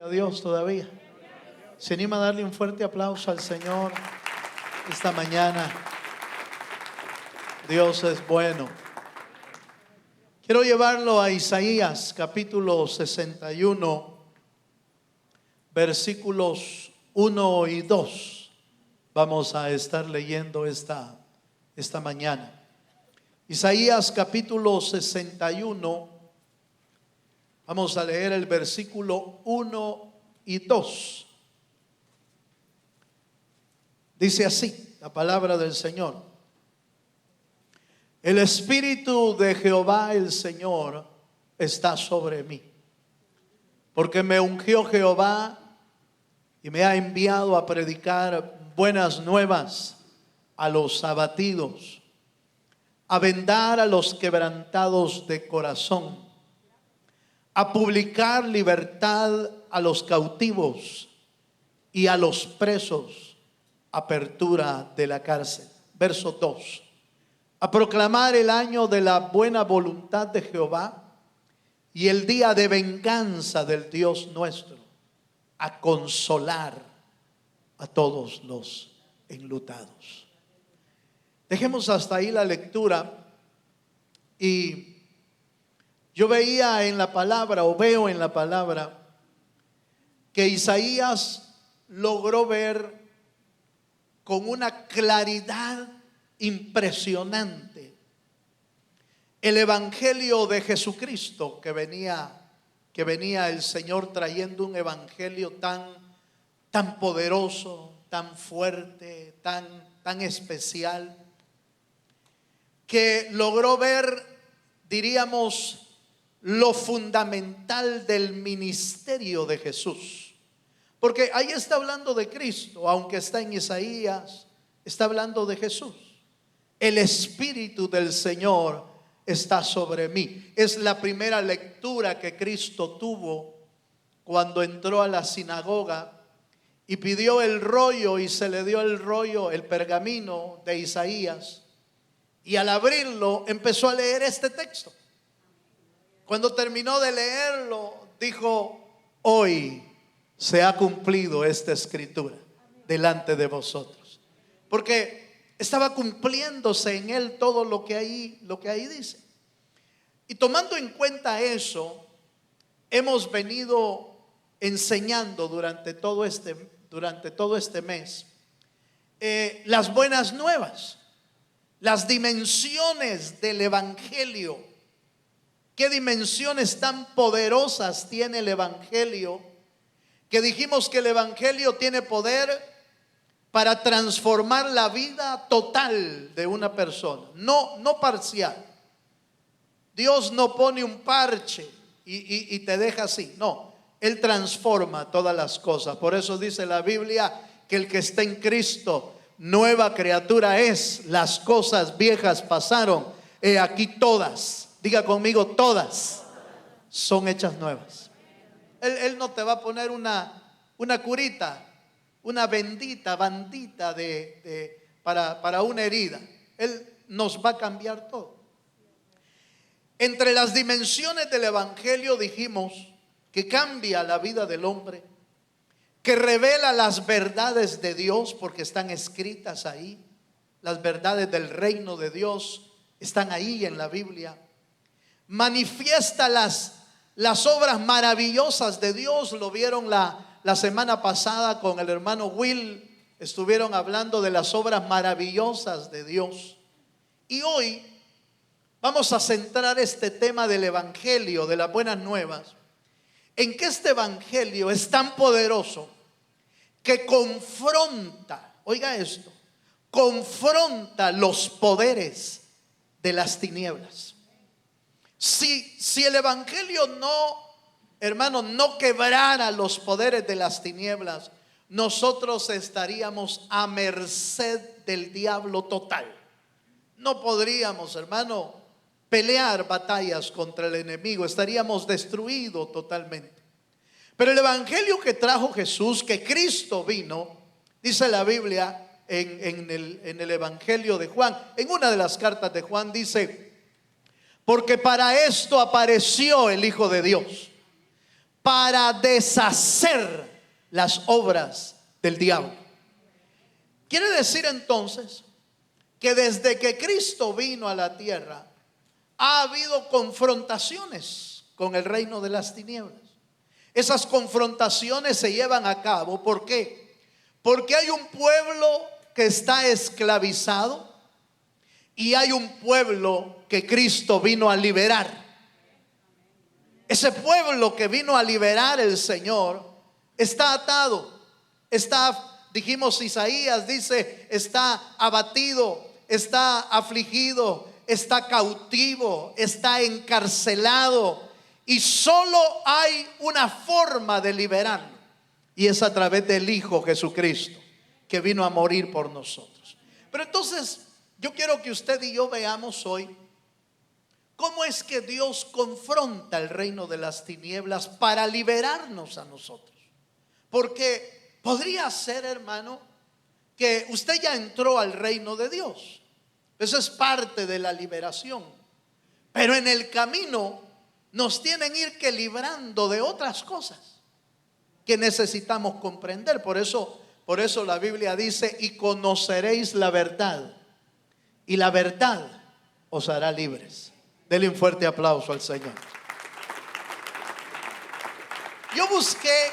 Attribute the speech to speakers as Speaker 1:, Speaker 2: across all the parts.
Speaker 1: A Dios todavía. Se anima a darle un fuerte aplauso al Señor esta mañana. Dios es bueno. Quiero llevarlo a Isaías capítulo 61, versículos 1 y 2. Vamos a estar leyendo esta mañana. Isaías capítulo 61. Vamos a leer el versículo 1 y 2. Dice así la palabra del Señor: el Espíritu de Jehová el Señor está sobre mí, porque me ungió Jehová y me ha enviado a predicar buenas nuevas a los abatidos, a vendar a los quebrantados de corazón, a publicar libertad a los cautivos y a los presos, apertura de la cárcel. Verso 2: a proclamar el año de la buena voluntad de Jehová y el día de venganza del Dios nuestro, a consolar a todos los enlutados. Dejemos hasta ahí la lectura. Y yo veía en la palabra, o veo en la palabra, que Isaías logró ver con una claridad impresionante el evangelio de Jesucristo que venía el Señor trayendo, un evangelio tan poderoso, tan fuerte, tan especial, que logró ver, diríamos, lo fundamental del ministerio de Jesús. Porque ahí está hablando de Cristo, aunque está en Isaías, está hablando de Jesús. El Espíritu del Señor está sobre mí. Es la primera lectura que Cristo tuvo cuando entró a la sinagoga y pidió el rollo, y se le dio el rollo, el pergamino de Isaías, y al abrirlo empezó a leer este texto. Cuando terminó de leerlo, dijo: hoy se ha cumplido esta escritura delante de vosotros. Porque estaba cumpliéndose en él todo lo que ahí dice. Y tomando en cuenta eso, hemos venido enseñando durante todo este mes las buenas nuevas, las dimensiones del evangelio. ¿Qué dimensiones tan poderosas tiene el evangelio? Que dijimos que el evangelio tiene poder para transformar la vida total de una persona, no parcial. Dios no pone un parche y te deja así. No, Él transforma todas las cosas. Por eso dice la Biblia que el que está en Cristo, nueva criatura es. Las cosas viejas pasaron, he aquí todas, diga conmigo, todas son hechas nuevas. Él no te va a poner una curita, una bandita para una herida. Él nos va a cambiar todo. Entre las dimensiones del evangelio dijimos que cambia la vida del hombre, que revela las verdades de Dios porque están escritas ahí. Las verdades del reino de Dios están ahí en la Biblia. Manifiesta las obras maravillosas de Dios. Lo vieron la semana pasada con el hermano Will. Estuvieron hablando de las obras maravillosas de Dios. Y hoy vamos a centrar este tema del evangelio, de las buenas nuevas, en que este evangelio es tan poderoso que confronta, oiga esto, confronta los poderes de las tinieblas. Si el evangelio no quebrara los poderes de las tinieblas, nosotros estaríamos a merced del diablo total. No podríamos, hermano, pelear batallas contra el enemigo. Estaríamos destruidos totalmente. Pero el evangelio que trajo Jesús, que Cristo vino, dice la Biblia en el evangelio de Juan, en una de las cartas de Juan dice: porque para esto apareció el Hijo de Dios, para deshacer las obras del diablo. Quiere decir entonces que desde que Cristo vino a la tierra ha habido confrontaciones con el reino de las tinieblas. Esas confrontaciones se llevan a cabo. ¿Por qué? Porque hay un pueblo que está esclavizado y hay un pueblo que Cristo vino a liberar. Ese pueblo que vino a liberar el Señor está atado, dijimos, Isaías dice, está abatido, está afligido, está cautivo, está encarcelado, y solo hay una forma de liberarlo, y es a través del Hijo Jesucristo, que vino a morir por nosotros. Pero entonces yo quiero que usted y yo veamos hoy cómo es que Dios confronta el reino de las tinieblas para liberarnos a nosotros. Porque podría ser, hermano, que usted ya entró al reino de Dios. Eso es parte de la liberación. Pero en el camino nos tienen que ir librando de otras cosas que necesitamos comprender. Por eso la Biblia dice: y conoceréis la verdad, y la verdad os hará libres. Denle un fuerte aplauso al Señor. Yo busqué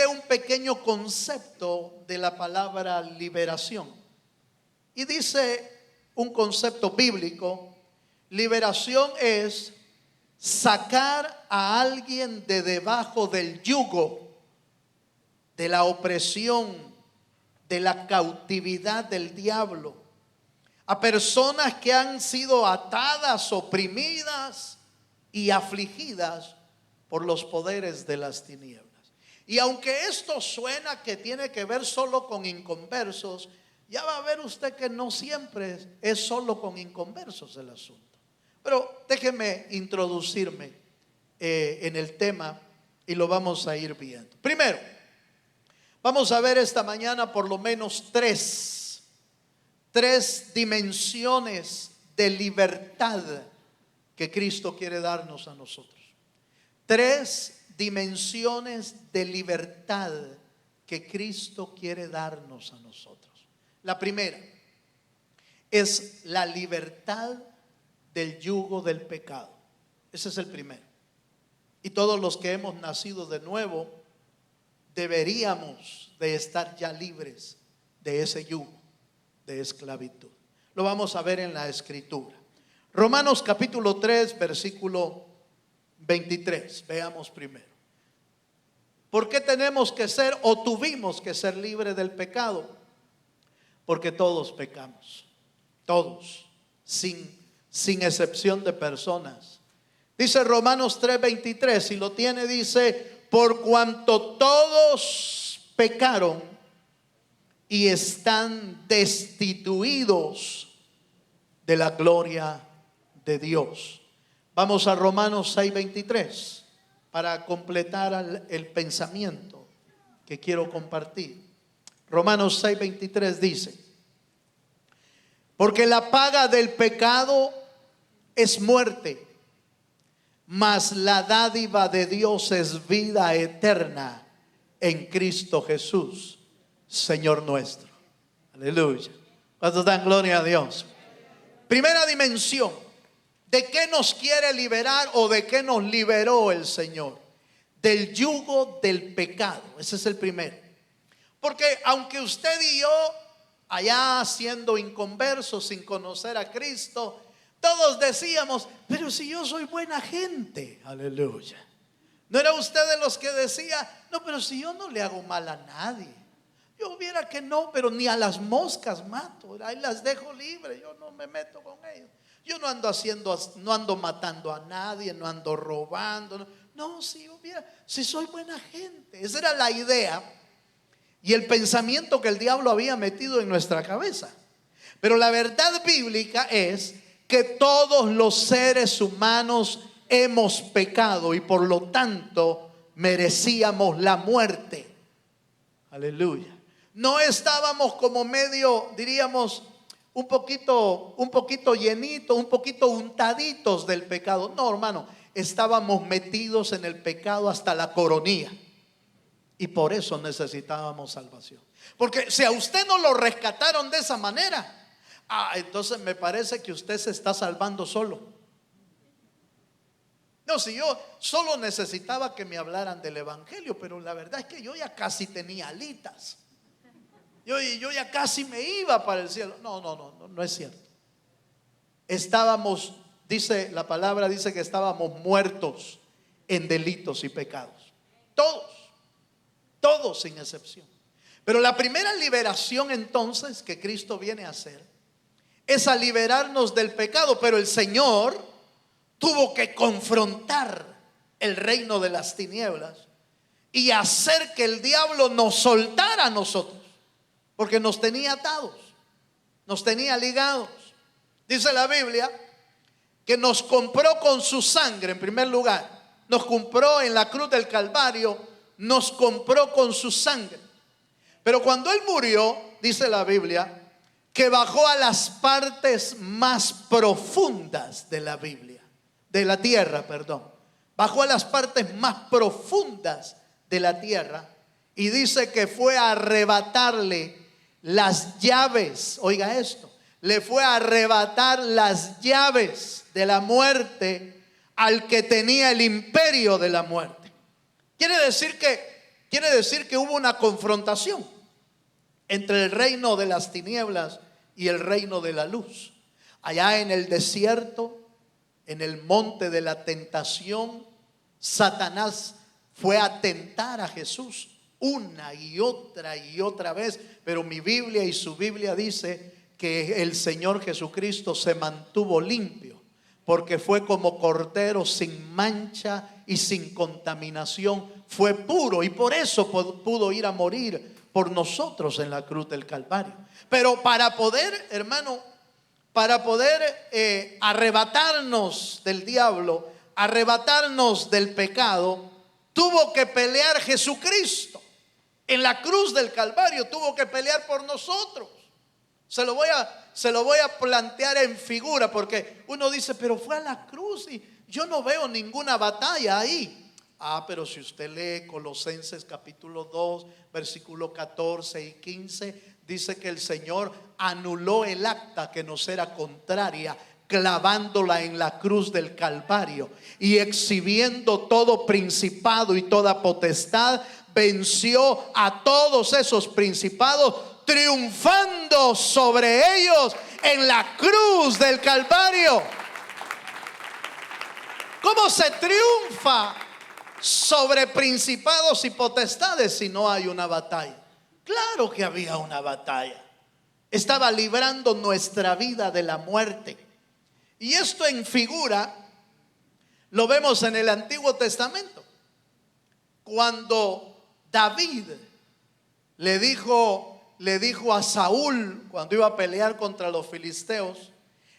Speaker 1: un pequeño concepto de la palabra liberación. Y dice un concepto bíblico: liberación es sacar a alguien de debajo del yugo, de la opresión, de la cautividad del diablo. A personas que han sido atadas, oprimidas y afligidas por los poderes de las tinieblas. Y aunque esto suena que tiene que ver solo con inconversos, ya va a ver usted que no siempre es solo con inconversos el asunto. Pero déjeme introducirme en el tema y lo vamos a ir viendo. Primero, vamos a ver esta mañana por lo menos tres dimensiones de libertad que Cristo quiere darnos a nosotros. Tres dimensiones de libertad que Cristo quiere darnos a nosotros. La primera es la libertad del yugo del pecado. Ese es el primero. Y todos los que hemos nacido de nuevo deberíamos de estar ya libres de ese yugo de esclavitud. Lo vamos a ver en la Escritura. Romanos capítulo 3, versículo 23. Veamos primero. ¿Por qué tenemos que ser o tuvimos que ser libres del pecado? Porque todos pecamos. Todos, sin excepción de personas. Dice Romanos 3:23, si lo tiene, dice: por cuanto todos pecaron y están destituidos de la gloria de Dios. Vamos a Romanos 6:23 para completar el pensamiento que quiero compartir. Romanos 6:23 dice: porque la paga del pecado es muerte, mas la dádiva de Dios es vida eterna en Cristo Jesús, Señor nuestro. Aleluya. ¿Cuántos dan gloria a Dios? Primera dimensión, ¿de qué nos quiere liberar o de qué nos liberó el Señor? Del yugo del pecado. Ese es el primero. Porque aunque usted y yo, allá siendo inconversos, sin conocer a Cristo, todos decíamos: pero si yo soy buena gente. Aleluya. ¿No era usted de los que decía: no, pero si yo no le hago mal a nadie? Yo hubiera que no, pero ni a las moscas mato, ahí las dejo libres, yo no me meto con ellos. Yo no ando matando a nadie, no ando robando. No, si soy buena gente. Esa era la idea y el pensamiento que el diablo había metido en nuestra cabeza. Pero la verdad bíblica es que todos los seres humanos hemos pecado y por lo tanto merecíamos la muerte. Aleluya. No estábamos como medio, diríamos, un poquito llenito, un poquito untaditos del pecado. No, hermano, estábamos metidos en el pecado hasta la coronilla. Y por eso necesitábamos salvación. Porque si a usted no lo rescataron de esa manera, entonces me parece que usted se está salvando solo. No, si yo solo necesitaba que me hablaran del evangelio, pero la verdad es que yo ya casi tenía alitas. Yo ya casi me iba para el cielo. No es cierto. Estábamos, dice la palabra, dice que estábamos muertos en delitos y pecados. Todos sin excepción. Pero la primera liberación entonces que Cristo viene a hacer es a liberarnos del pecado. Pero el Señor tuvo que confrontar el reino de las tinieblas y hacer que el diablo nos soltara a nosotros, porque nos tenía atados, nos tenía ligados. Dice la Biblia que nos compró con su sangre. En primer lugar, nos compró en la cruz del Calvario, nos compró con su sangre. Pero cuando Él murió, dice la Biblia, que bajó a las partes más profundas de la Biblia, de la tierra, perdón. Bajó a las partes más profundas de la tierra y dice que fue a arrebatarle las llaves. Oiga esto, le fue a arrebatar las llaves de la muerte al que tenía el imperio de la muerte. Quiere decir que hubo una confrontación entre el reino de las tinieblas y el reino de la luz. Allá en el desierto, en el monte de la tentación, Satanás fue a tentar a Jesús una y otra vez. Pero mi Biblia y su Biblia dice que el Señor Jesucristo se mantuvo limpio, porque fue como cordero sin mancha y sin contaminación. Fue puro y por eso pudo ir a morir por nosotros en la cruz del Calvario. Pero para poder, hermano, arrebatarnos del diablo, arrebatarnos del pecado, tuvo que pelear Jesucristo. En la cruz del Calvario tuvo que pelear por nosotros. Se lo voy a plantear en figura, porque uno dice, pero fue a la cruz y yo no veo ninguna batalla ahí. Pero si usted lee Colosenses capítulo 2, versículo 14 y 15, dice que el Señor anuló el acta que nos era contraria, clavándola en la cruz del Calvario, y exhibiendo todo principado y toda potestad, venció a todos esos principados, triunfando sobre ellos en la cruz del Calvario. ¿Cómo se triunfa sobre principados y potestades si no hay una batalla? Claro que había una batalla. Estaba librando nuestra vida de la muerte. Y esto en figura lo vemos en el Antiguo Testamento. Cuando David le dijo a Saúl, cuando iba a pelear contra los filisteos,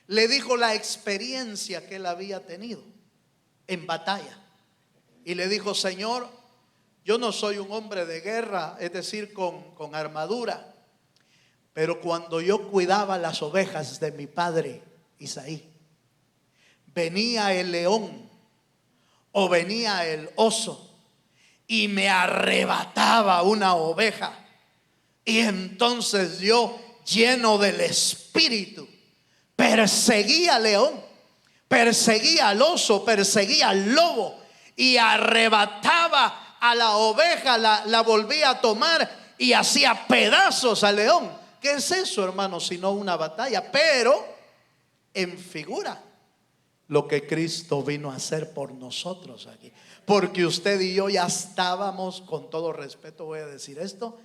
Speaker 1: le dijo la experiencia que él había tenido en batalla. Y le dijo, Señor, yo no soy un hombre de guerra, es decir, con armadura, pero cuando yo cuidaba las ovejas de mi padre Isaí, venía el león o venía el oso y me arrebataba una oveja, y entonces yo, lleno del Espíritu, perseguía al león, perseguía al oso, perseguía al lobo y arrebataba a la oveja, la volvía a tomar y hacía pedazos al león. ¿Qué es eso, hermano? Sino una batalla, pero en figura lo que Cristo vino a hacer por nosotros aquí. Porque usted y yo ya estábamos, con todo respeto voy a decir esto,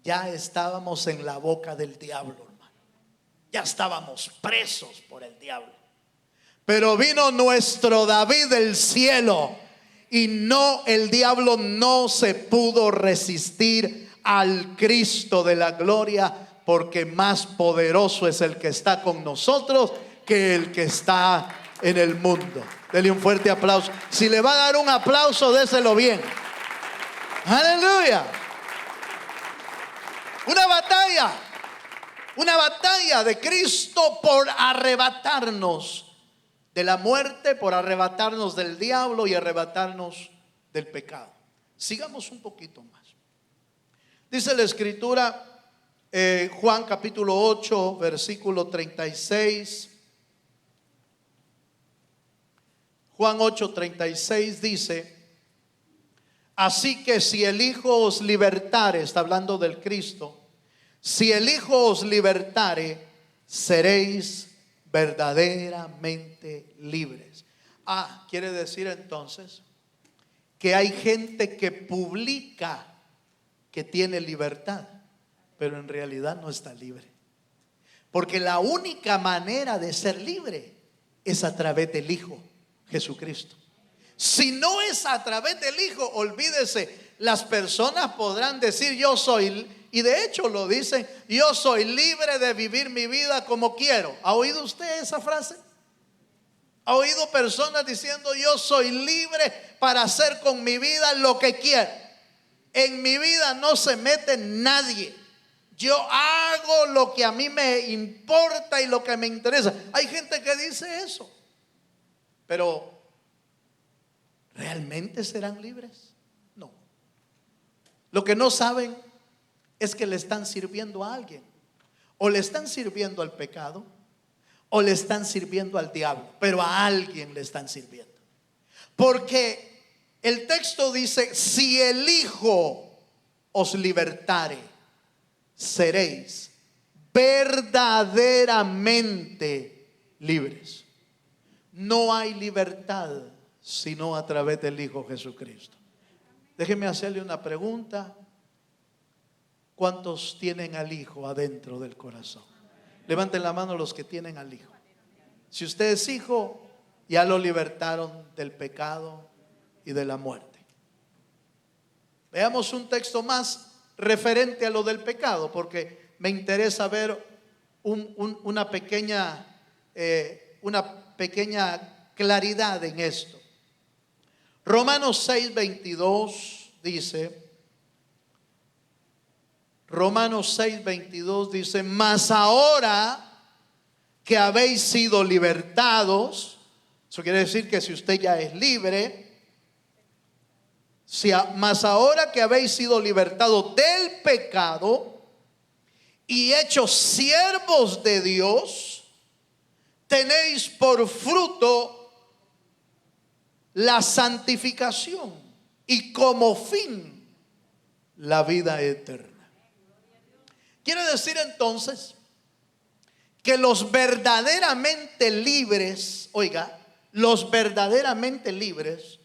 Speaker 1: ya estábamos en la boca del diablo, hermano. Ya estábamos presos por el diablo. Pero vino nuestro David del cielo y el diablo no se pudo resistir al Cristo de la gloria, porque más poderoso es el que está con nosotros que el que está en el mundo. Dele un fuerte aplauso. Si le va a dar un aplauso, déselo bien. Aleluya. Una batalla de Cristo por arrebatarnos de la muerte, por arrebatarnos del diablo y arrebatarnos del pecado. Sigamos un poquito más. Dice la escritura, Juan capítulo 8, versículo 36. Juan 8:36 dice: así que si el Hijo os libertare, está hablando del Cristo, si el Hijo os libertare, seréis verdaderamente libres. Quiere decir entonces que hay gente que publica que tiene libertad, pero en realidad no está libre. Porque la única manera de ser libre es a través del Hijo Jesucristo. Si no es a través del Hijo, olvídese. Las personas podrán decir yo soy, y de hecho lo dicen, yo soy libre de vivir mi vida como quiero. ¿Ha oído usted esa frase? ¿Ha oído personas diciendo yo soy libre para hacer con mi vida lo que quiero? En mi vida no se mete nadie. Yo hago lo que a mí me importa y lo que me interesa. Hay gente que dice eso, pero ¿realmente serán libres? No. Lo que no saben es que le están sirviendo a alguien. O le están sirviendo al pecado, o le están sirviendo al diablo, pero a alguien le están sirviendo. Porque el texto dice: si el Hijo os libertare, seréis verdaderamente libres. No hay libertad sino a través del Hijo Jesucristo. Déjeme hacerle una pregunta. ¿Cuántos tienen al Hijo adentro del corazón? Levanten la mano los que tienen al Hijo. Si usted es hijo, ya lo libertaron del pecado y de la muerte. Veamos un texto más referente a lo del pecado, porque me interesa ver una pequeña claridad en esto. Romanos 6:22 dice, mas ahora que habéis sido libertados, eso quiere decir que si usted ya es libre, mas ahora que habéis sido libertados del pecado y hechos siervos de Dios, tenéis por fruto la santificación y como fin la vida eterna. Quiere decir entonces que los verdaderamente libres, oiga, los verdaderamente libres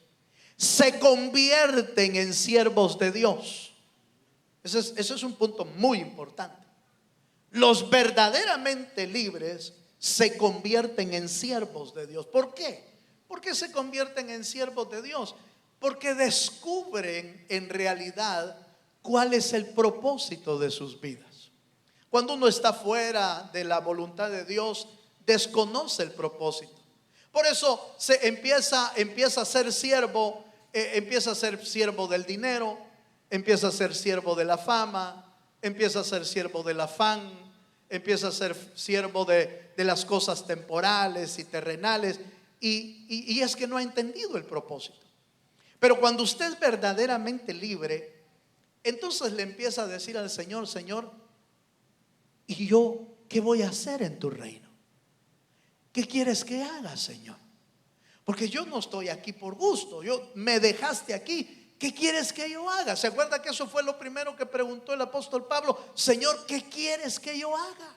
Speaker 1: se convierten en siervos de Dios. Ese es un punto muy importante. Los verdaderamente libres se convierten en siervos de Dios. ¿Por qué? ¿Por qué se convierten en siervos de Dios? Porque descubren en realidad cuál es el propósito de sus vidas. Cuando uno está fuera de la voluntad de Dios, desconoce el propósito. Por eso se empieza a ser siervo, empieza a ser siervo del dinero, empieza a ser siervo de la fama, empieza a ser siervo del afán, empieza a ser siervo de las cosas temporales y terrenales, y es que no ha entendido el propósito. Pero cuando usted es verdaderamente libre, entonces le empieza a decir al Señor: Señor, ¿y yo qué voy a hacer en tu reino? ¿Qué quieres que haga, Señor? Porque yo no estoy aquí por gusto. Me dejaste aquí. ¿Qué quieres que yo haga? ¿Se acuerda que eso fue lo primero que preguntó el apóstol Pablo? Señor, ¿qué quieres que yo haga?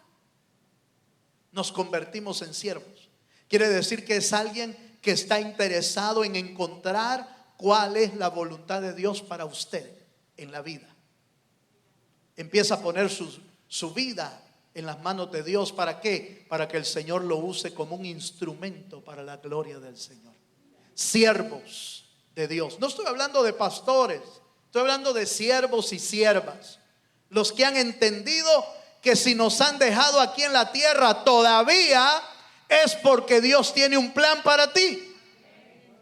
Speaker 1: Nos convertimos en siervos. Quiere decir que es alguien que está interesado en encontrar cuál es la voluntad de Dios para usted en la vida. Empieza a poner su vida en las manos de Dios. ¿Para qué? Para que el Señor lo use como un instrumento para la gloria del Señor. Siervos de Dios. No estoy hablando de pastores, estoy hablando de siervos y siervas. Los que han entendido que si nos han dejado aquí en la tierra todavía es porque Dios tiene un plan para ti.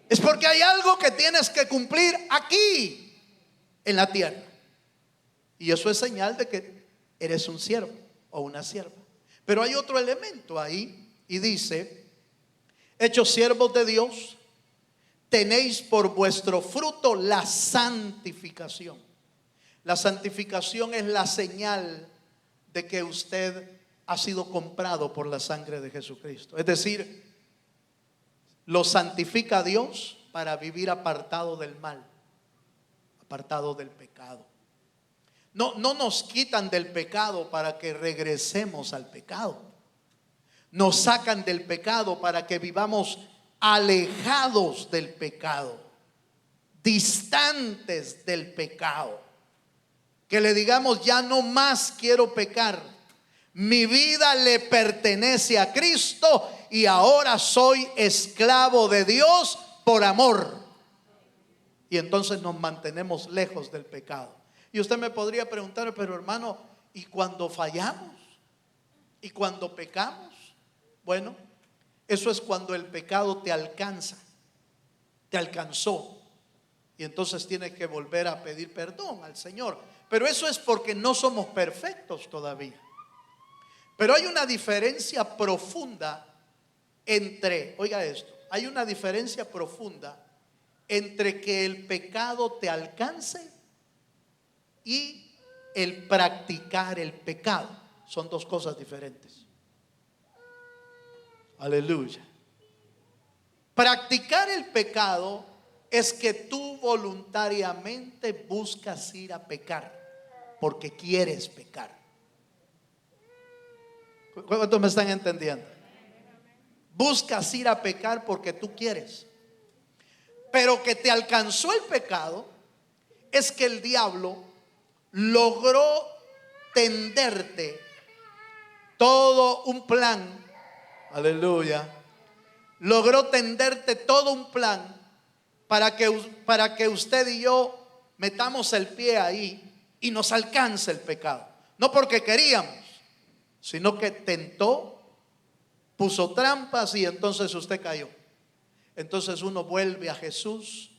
Speaker 1: Es porque hay algo que tienes que cumplir aquí en la tierra. Y eso es señal de que eres un siervo o una sierva. Pero hay otro elemento ahí y dice: hechos siervos de Dios, tenéis por vuestro fruto la santificación. La santificación es la señal de que usted ha sido comprado por la sangre de Jesucristo. Es decir, lo santifica Dios para vivir apartado del mal, apartado del pecado. No nos quitan del pecado para que regresemos al pecado. Nos sacan del pecado para que vivamos alejados del pecado, distantes del pecado. Que le digamos: ya no más quiero pecar. Mi vida le pertenece a Cristo y ahora soy esclavo de Dios por amor. Y entonces nos mantenemos lejos del pecado. Y usted me podría preguntar: pero hermano, ¿y cuando fallamos? ¿Y cuando pecamos? Bueno, eso es cuando el pecado te alcanza, te alcanzó. Y entonces tienes que volver a pedir perdón al Señor. Pero eso es porque no somos perfectos todavía. Pero hay una diferencia profunda entre, oiga esto, hay una diferencia profunda entre que el pecado te alcance y el practicar el pecado. Son dos cosas diferentes. Aleluya. Practicar el pecado es que tú voluntariamente buscas ir a pecar porque quieres pecar. ¿Cuántos me están entendiendo? Buscas ir a pecar porque tú quieres. Pero que te alcanzó el pecado es que el diablo logró tenderte todo un plan. Aleluya. Logró tenderte todo un plan para que usted y yo metamos el pie ahí y nos alcance el pecado. No porque queríamos, sino que tentó, puso trampas y entonces usted cayó. Entonces uno vuelve a Jesús.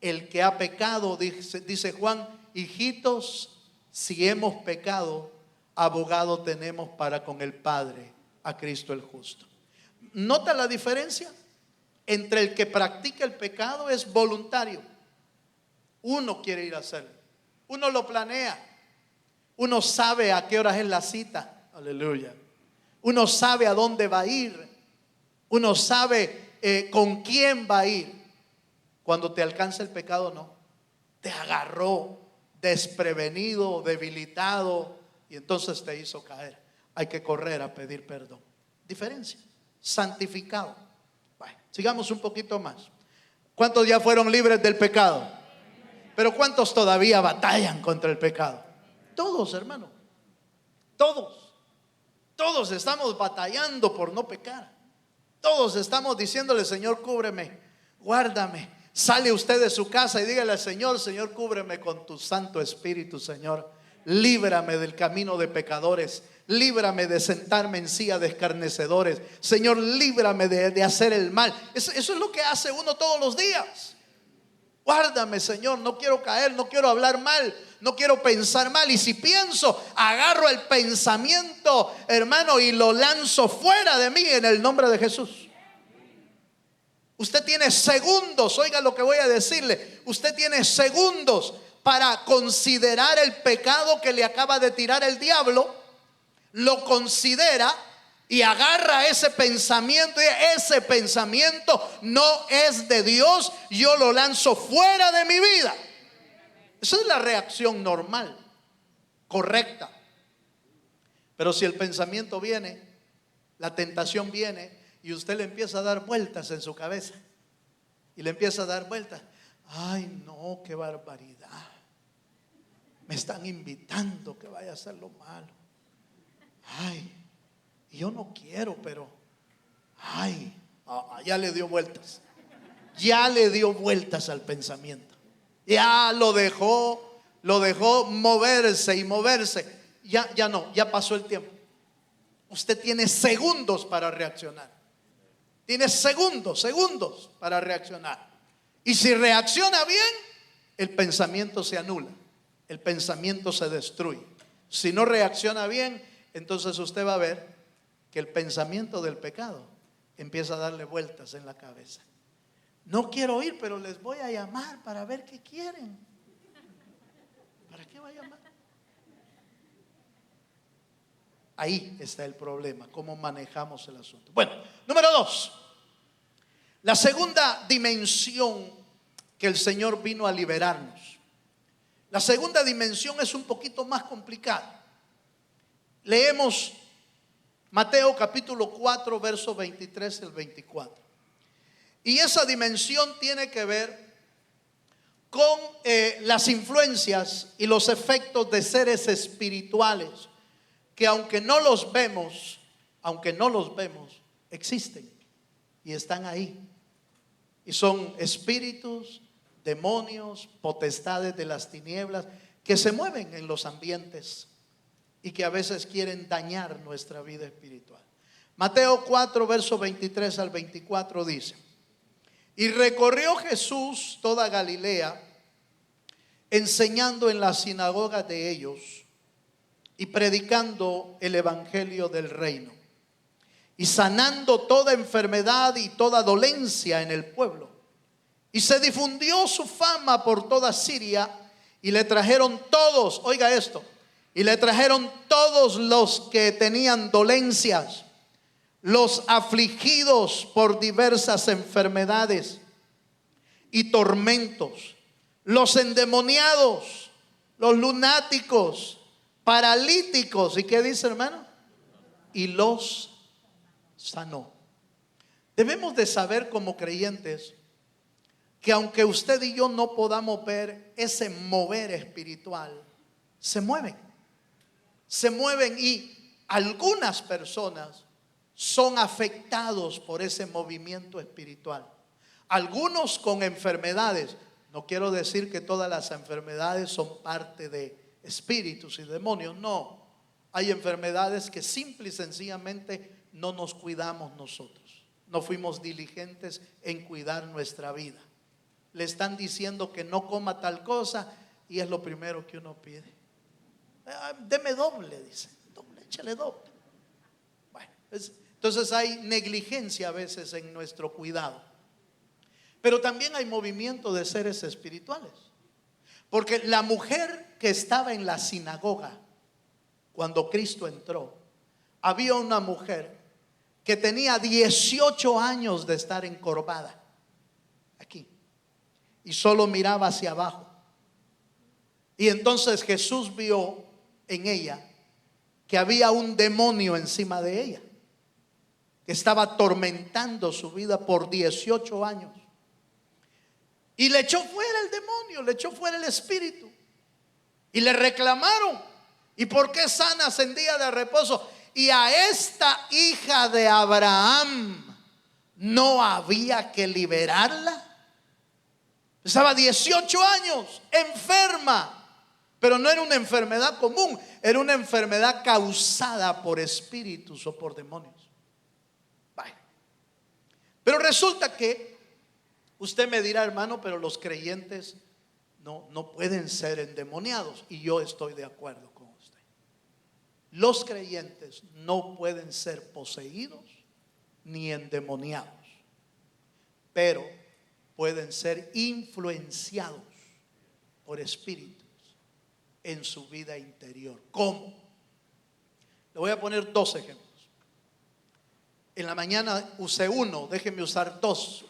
Speaker 1: El que ha pecado, dice Juan: hijitos, si hemos pecado, abogado tenemos para con el Padre, a Cristo el justo. ¿Nota la diferencia? Entre el que practica el pecado es voluntario. Uno quiere ir a hacerlo, uno lo planea, uno sabe a qué horas es la cita. Aleluya. Uno sabe a dónde va a ir, uno sabe con quién va a ir. Cuando te alcanza el pecado, no, te agarró desprevenido, debilitado, y entonces te hizo caer. Hay que correr a pedir perdón. Diferencia. Santificado. Bueno, sigamos un poquito más. ¿Cuántos ya fueron libres del pecado? Pero ¿cuántos todavía batallan contra el pecado? Todos, hermano. Todos estamos batallando por no pecar. Todos estamos diciéndole: Señor, cúbreme, guárdame. Sale usted de su casa y dígale al Señor: Señor, cúbreme con tu Santo Espíritu, Señor. Líbrame del camino de pecadores. Líbrame de sentarme en silla de escarnecedores. Señor, líbrame de hacer el mal. Eso es lo que hace uno todos los días. Guárdame, Señor, no quiero caer, no quiero hablar mal, no quiero pensar mal. Y si pienso, agarro el pensamiento, hermano, y lo lanzo fuera de mí en el nombre de Jesús. Usted tiene segundos, oiga lo que voy a decirle. Usted tiene segundos para considerar el pecado que le acaba de tirar el diablo. Lo considera y agarra ese pensamiento, y ese pensamiento no es de Dios, yo lo lanzo fuera de mi vida. Esa es la reacción normal, correcta. Pero si el pensamiento viene, la tentación viene, y usted le empieza a dar vueltas en su cabeza, y le empieza a dar vueltas: ay no, qué barbaridad, me están invitando que vaya a hacer lo malo. Ay, yo no quiero, pero ay, ya le dio vueltas. Ya le dio vueltas al pensamiento. Ya lo dejó moverse y moverse. Ya no, ya pasó el tiempo. Usted tiene segundos para reaccionar. Tiene segundos para reaccionar. Y si reacciona bien, el pensamiento se anula, el pensamiento se destruye. Si no reacciona bien, entonces usted va a ver que el pensamiento del pecado empieza a darle vueltas en la cabeza. No quiero ir, pero les voy a llamar para ver qué quieren. ¿Para qué va a llamar? Ahí está el problema, cómo manejamos el asunto. Bueno, número 2. La segunda dimensión que el Señor vino a liberarnos. La segunda dimensión es un poquito más complicada. Leemos Mateo capítulo 4, verso 23 al 24. Y esa dimensión tiene que ver con las influencias y los efectos de seres espirituales que aunque no los vemos, existen y están ahí. Y son espíritus, demonios, potestades de las tinieblas que se mueven en los ambientes y que a veces quieren dañar nuestra vida espiritual. Mateo 4, verso 23 al 24 dice: y recorrió Jesús toda Galilea, enseñando en las sinagogas de ellos y predicando el evangelio del reino, y sanando toda enfermedad y toda dolencia en el pueblo. Y se difundió su fama por toda Siria, y le trajeron todos, oiga esto, y le trajeron todos los que tenían dolencias, los afligidos por diversas enfermedades y tormentos, los endemoniados, los lunáticos, paralíticos. ¿Y qué dice, hermano? Y los sanó. Debemos de saber como creyentes que aunque usted y yo no podamos ver ese mover espiritual, se mueven y algunas personas son afectados por ese movimiento espiritual. Algunos con enfermedades. No quiero decir que todas las enfermedades son parte de espíritus y demonios. No, hay enfermedades que simple y sencillamente no nos cuidamos nosotros. No fuimos diligentes en cuidar nuestra vida. Le están diciendo que no coma tal cosa y es lo primero que uno pide. Deme doble, dice. Doble, échale doble. Bueno, entonces hay negligencia a veces en nuestro cuidado. Pero también hay movimiento de seres espirituales. Porque la mujer que estaba en la sinagoga cuando Cristo entró, había una mujer que tenía 18 años de estar encorvada aquí y solo miraba hacia abajo. Y entonces Jesús vio en ella que había un demonio encima de ella que estaba atormentando su vida por 18 años. Y le echó fuera el demonio, le echó fuera el espíritu. Y le reclamaron: ¿y por qué sanas en día de reposo? Y a esta hija de Abraham no había que liberarla. Estaba 18 años, enferma. Pero no era una enfermedad común, era una enfermedad causada por espíritus o por demonios. Vaya. Pero resulta que usted me dirá, hermano, pero los creyentes no pueden ser endemoniados. Y yo estoy de acuerdo con usted. Los creyentes no pueden ser poseídos ni endemoniados, pero pueden ser influenciados por espíritus en su vida interior. ¿Cómo? Le voy a poner 2 ejemplos. En la mañana usé uno, déjeme usar 2.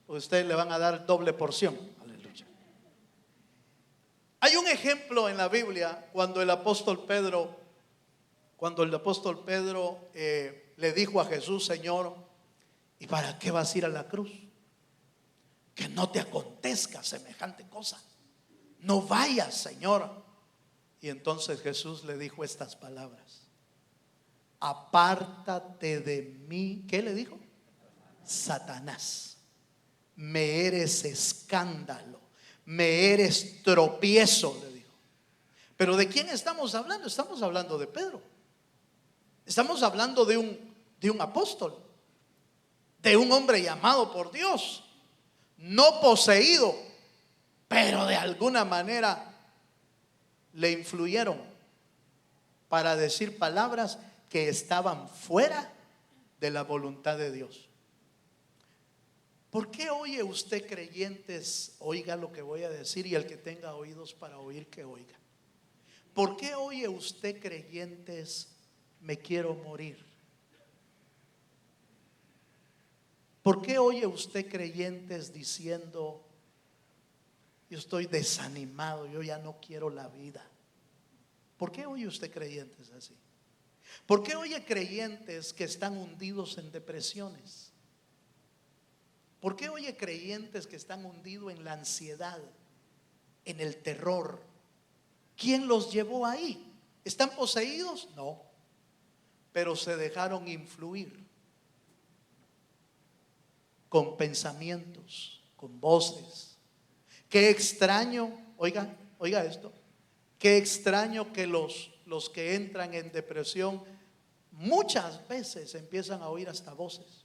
Speaker 1: Ustedes le van a dar doble porción. Aleluya. Hay un ejemplo en la Biblia cuando el apóstol Pedro le dijo a Jesús: Señor, ¿y para qué vas a ir a la cruz? Que no te acontezca semejante cosa. No vayas, Señor. Y entonces Jesús le dijo estas palabras: apártate de mí. ¿Qué le dijo? Satanás. Me eres escándalo, me eres tropiezo, le dijo. Pero ¿de quién estamos hablando? Estamos hablando de Pedro. Estamos hablando de un apóstol, de un hombre llamado por Dios, no poseído, pero de alguna manera le influyeron para decir palabras que estaban fuera de la voluntad de Dios. ¿Por qué oye usted creyentes? Oiga lo que voy a decir, y el que tenga oídos para oír, que oiga. ¿Por qué oye usted creyentes? Me quiero morir. ¿Por qué oye usted creyentes diciendo: yo estoy desanimado, yo ya no quiero la vida? ¿Por qué oye usted creyentes así? ¿Por qué oye creyentes que están hundidos en depresiones? ¿Por qué oye creyentes que están hundidos en la ansiedad, en el terror? ¿Quién los llevó ahí? ¿Están poseídos? No, pero se dejaron influir con pensamientos, con voces. Qué extraño, oiga esto, qué extraño que los que entran en depresión muchas veces empiezan a oír hasta voces.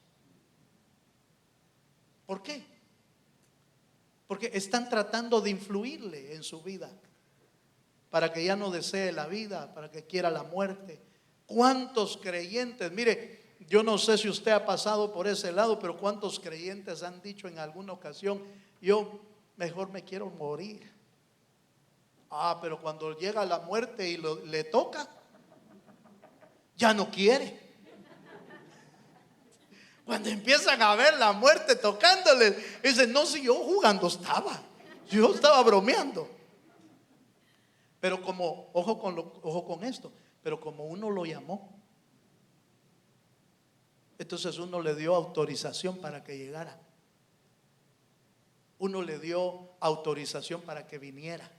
Speaker 1: ¿Por qué? Porque están tratando de influirle en su vida, para que ya no desee la vida, para que quiera la muerte. ¿Cuántos creyentes? Mire, yo no sé si usted ha pasado por ese lado, pero ¿cuántos creyentes han dicho en alguna ocasión: yo mejor me quiero morir? Pero cuando llega la muerte y le toca, ya no quiere. Cuando empiezan a ver la muerte tocándoles, dicen: no, si yo jugando estaba, yo estaba bromeando. Pero como, ojo con esto, pero como uno lo llamó, entonces uno le dio autorización para que llegara. Uno le dio autorización para que viniera.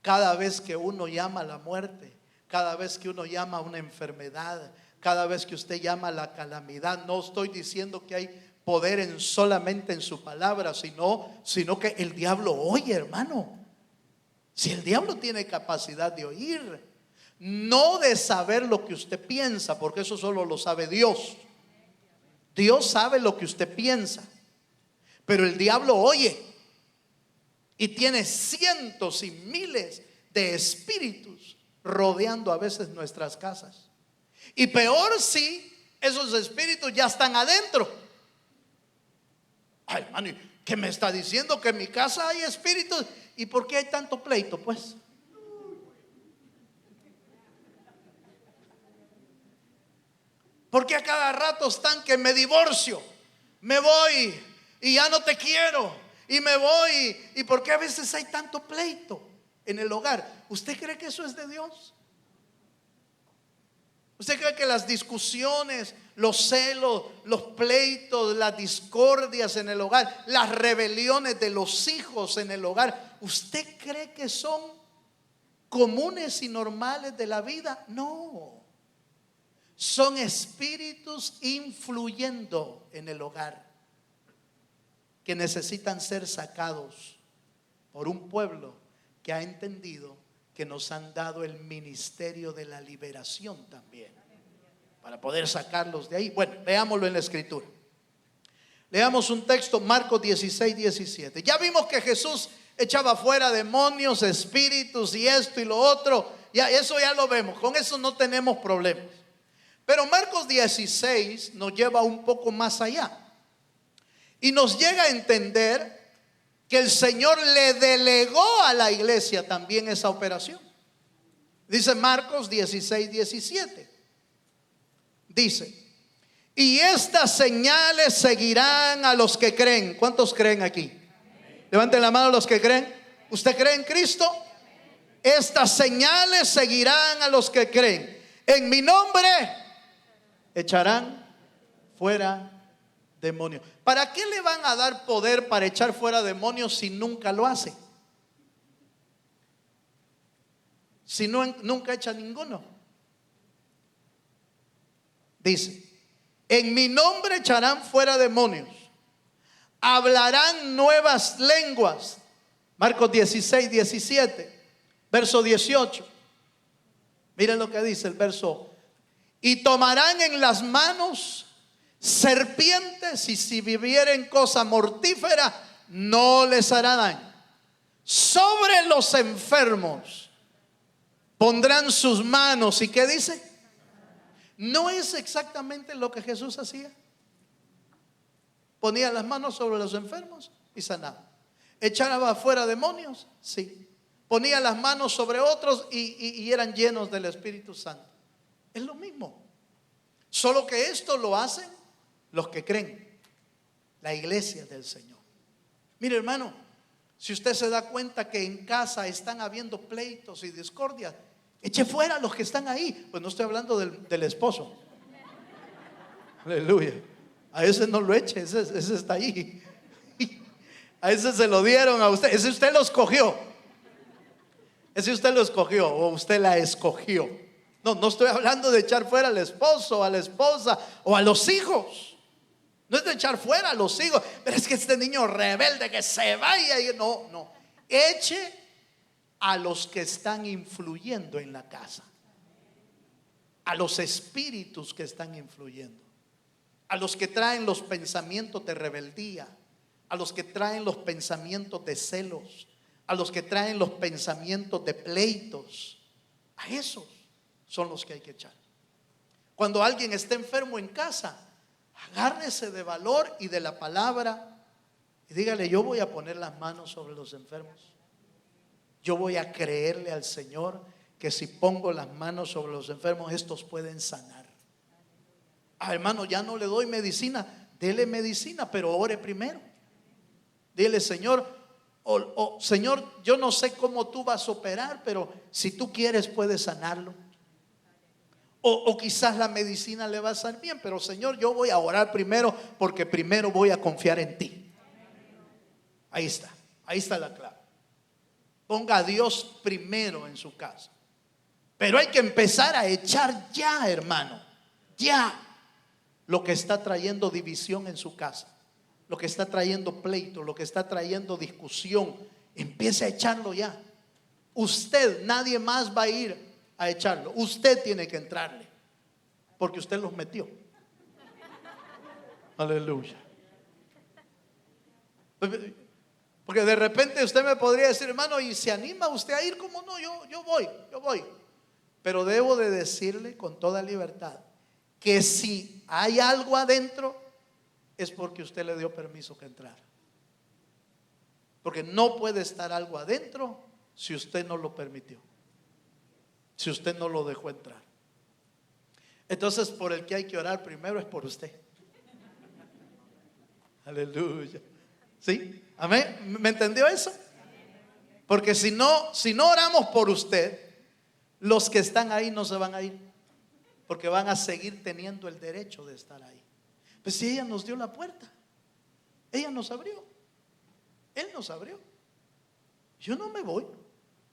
Speaker 1: Cada vez que uno llama a la muerte, cada vez que uno llama a una enfermedad, cada vez que usted llama a la calamidad, no estoy diciendo que hay poder solamente en su palabra, sino que el diablo oye, hermano. Si el diablo tiene capacidad de oír, no de saber lo que usted piensa, porque eso solo lo sabe Dios. Dios sabe lo que usted piensa, pero el diablo oye, y tiene cientos y miles de espíritus rodeando a veces nuestras casas. Y peor si esos espíritus ya están adentro. Ay, hermano, ¿qué me está diciendo? Que en mi casa hay espíritus. ¿Y por qué hay tanto pleito, pues? Porque a cada rato están que me divorcio, me voy y ya no te quiero, y me voy. ¿Y por qué a veces hay tanto pleito en el hogar? ¿Usted cree que eso es de Dios? ¿Usted cree que las discusiones, los celos, los pleitos, las discordias en el hogar, las rebeliones de los hijos en el hogar, usted cree que son comunes y normales de la vida? No, son espíritus influyendo en el hogar, que necesitan ser sacados por un pueblo que ha entendido que nos han dado el ministerio de la liberación también, para poder sacarlos de ahí. Bueno, leámoslo en la escritura. Leamos un texto, Marcos 16, 17. Ya vimos que Jesús echaba fuera demonios, espíritus y esto y lo otro. Ya, eso ya lo vemos, con eso no tenemos problemas. Pero Marcos 16 nos lleva un poco más allá y nos llega a entender que el Señor le delegó a la iglesia también esa operación. Dice Marcos 16, 17. Dice: y estas señales seguirán a los que creen. ¿Cuántos creen aquí? Levanten la mano los que creen. ¿Usted cree en Cristo? Estas señales seguirán a los que creen. En mi nombre echarán fuera demonios. ¿Para qué le van a dar poder para echar fuera demonios si nunca lo hace? Si nunca echa ninguno. Dice: en mi nombre echarán fuera demonios, hablarán nuevas lenguas. Marcos 16, 17, verso 18. Miren lo que dice el verso: y tomarán en las manos serpientes, y si vivieren cosa mortífera no les hará daño. Sobre los enfermos pondrán sus manos. ¿Y qué dice? ¿No es exactamente lo que Jesús hacía? Ponía las manos sobre los enfermos y sanaba. ¿Echaba afuera demonios? Sí. Ponía las manos sobre otros y eran llenos del Espíritu Santo. Es lo mismo. Solo que esto lo hacen los que creen, la iglesia del Señor. Mire, hermano, si usted se da cuenta que en casa están habiendo pleitos y discordias, eche fuera a los que están ahí. Pues no estoy hablando del esposo. Aleluya. A ese no lo eche, ese está ahí. A ese se lo dieron a usted. Ese usted lo escogió. Ese usted lo escogió o usted la escogió. No estoy hablando de echar fuera al esposo, a la esposa o a los hijos. No es de echar fuera a los hijos. Pero es que este niño rebelde que se vaya. No. Eche a los que están influyendo en la casa. A los espíritus que están influyendo. A los que traen los pensamientos de rebeldía. A los que traen los pensamientos de celos. A los que traen los pensamientos de pleitos. A esos son los que hay que echar. Cuando alguien está enfermo en casa, agárrese de valor y de la palabra y dígale: yo voy a poner las manos sobre los enfermos. Yo voy a creerle al Señor que si pongo las manos sobre los enfermos, estos pueden sanar. Hermano, ya no le doy medicina. Dele medicina, pero ore primero. Dile: Señor, Señor, yo no sé cómo tú vas a operar, pero si tú quieres puedes sanarlo. O quizás la medicina le va a salir bien, pero Señor, yo voy a orar primero, porque primero voy a confiar en ti. Ahí está la clave. Ponga a Dios primero en su casa. Pero hay que empezar a echar ya, hermano, ya lo que está trayendo división en su casa, lo que está trayendo pleito, lo que está trayendo discusión. Empiece a echarlo ya. Usted, nadie más va a ir a echarlo. Usted tiene que entrarle, porque usted los metió. Aleluya. Porque de repente usted me podría decir: hermano, ¿y se anima usted a ir? ¿Cómo no? Yo voy. Pero debo de decirle con toda libertad que si hay algo adentro, es porque usted le dio permiso que entrara. Porque no puede estar algo adentro si usted no lo permitió, si usted no lo dejó entrar. Entonces, por el que hay que orar primero es por usted. Aleluya. ¿Sí? Amén. ¿Me entendió eso? Porque si no oramos por usted, los que están ahí no se van a ir, porque van a seguir teniendo el derecho de estar ahí. Pues si ella nos dio la puerta, ella nos abrió, él nos abrió. Yo no me voy.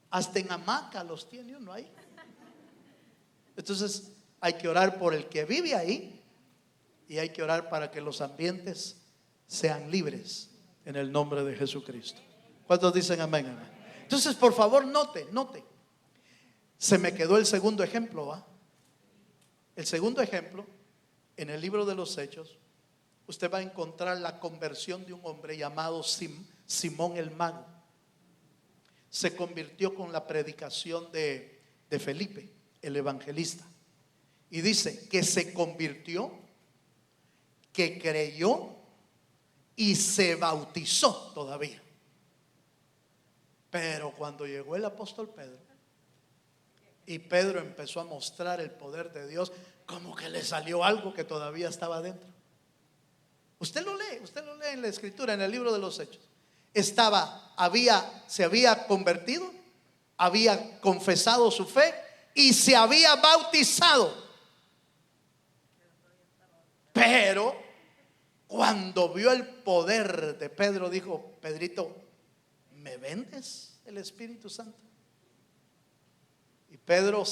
Speaker 1: Hasta en hamaca los tiene uno ahí. Entonces hay que orar por el que vive ahí y hay que orar para que los ambientes sean libres en el nombre de Jesucristo. ¿Cuántos dicen amén, amén? Entonces, por favor, note. Se me quedó el segundo ejemplo, ¿va? El segundo ejemplo, en el libro de los Hechos, usted va a encontrar la conversión de un hombre llamado Simón el Mago. Se convirtió con la predicación de Felipe, el evangelista. Y dice que se convirtió, que creyó y se bautizó todavía. Pero cuando llegó el apóstol Pedro y Pedro empezó a mostrar el poder de Dios, como que le salió algo que todavía estaba dentro. Usted lo lee en la escritura, en el libro de los Hechos. Se había convertido, había confesado su fe y se había bautizado. Pero cuando vio el poder de Pedro, dijo: Pedrito, ¿me vendes el Espíritu Santo? Y Pedro